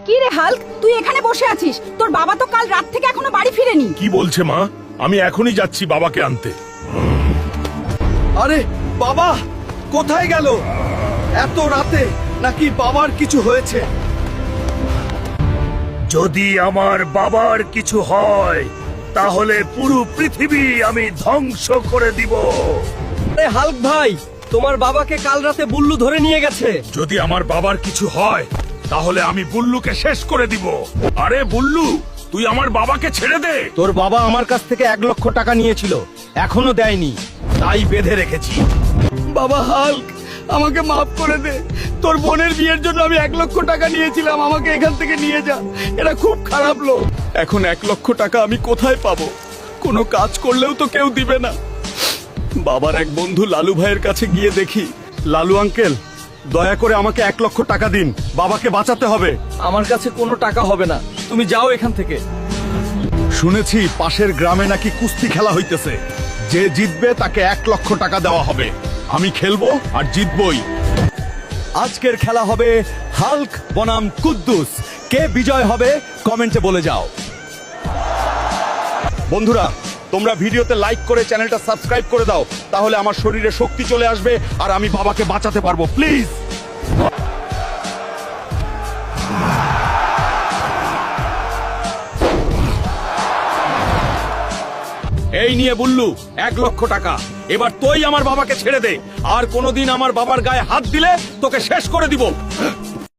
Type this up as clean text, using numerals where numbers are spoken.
কি রে হাল্ক, তুই এখানে বসে আছিস? তোর বাবা তো কাল রাত থেকে এখনো বাড়ি ফিরেনি। কি বলছে মা? আমি এখনই যাচ্ছি বাবাকে আনতে। আরে বাবা কোথায় গেল এত রাতে? নাকি বাবার কিছু হয়েছে? যদি আমার বাবার কিছু হয় তাহলে পুরো পৃথিবী আমি ধ্বংস করে দিব। আরে হাল্ক ভাই, তোমার বাবাকে কাল রাতে বুল্লু ধরে নিয়ে গেছে। যদি আমার বাবার কিছু হয় তাহলে আমি বুল্লুকে শেষ করে দিব। আরে বুল্লু, তুই আমার বাবাকে ছেড়ে দে। তোর বাবা আমার কাছ থেকে 1 লক্ষ টাকা নিয়েছিল, এখনো দেয়নি, তাই বেঁধে রেখেছি। বাবা হাল্ক, আমাকে মাফ করে দে। তোর বোনের বিয়ের জন্য আমি 1 লক্ষ টাকা নিয়েছিলাম, আমাকে এখান থেকে নিয়ে যা। এরা খুব খারাপ লোক। এখন 1 লক্ষ টাকা আমি কোথায় পাবো? কোনো কাজ করলেও তো কেউ দিবে না। বাবার এক বন্ধু লালু ভাইয়ের কাছে গিয়ে দেখি। লালু আঙ্কেল, দয়া করে আমাকে 1 লক্ষ টাকা দিন, বাবাকে বাঁচাতে হবে। আমার কাছে কোনো টাকা হবে না, তুমি যাও এখান থেকে। শুনেছি পাশের গ্রামে নাকি কুস্তি খেলা হইতেছে, যে জিতবে তাকে 1 লক্ষ টাকা দেওয়া হবে। আমি খেলবো আর জিতবই। আজকের খেলা হবে হাল্ক বনাম কুদ্দুস। কে বিজয় হবে কমেন্টে বলে যাও। বন্ধুরা, তোমরা ভিডিওতে লাইক করে চ্যানেলটা সাবস্ক্রাইব করে দাও, তাহলে আমার শরীরে শক্তি চলে আসবে আর আমি বাবাকে বাঁচাতে পারবো। প্লিজ। এই নিয়ে বুল্লু 1 লক্ষ টাকা। এবার তুই আমার বাবাকে ছেড়ে দে, আর কোনোদিন আমার বাবার গায়ে হাত দিলে তোকে শেষ করে দিব।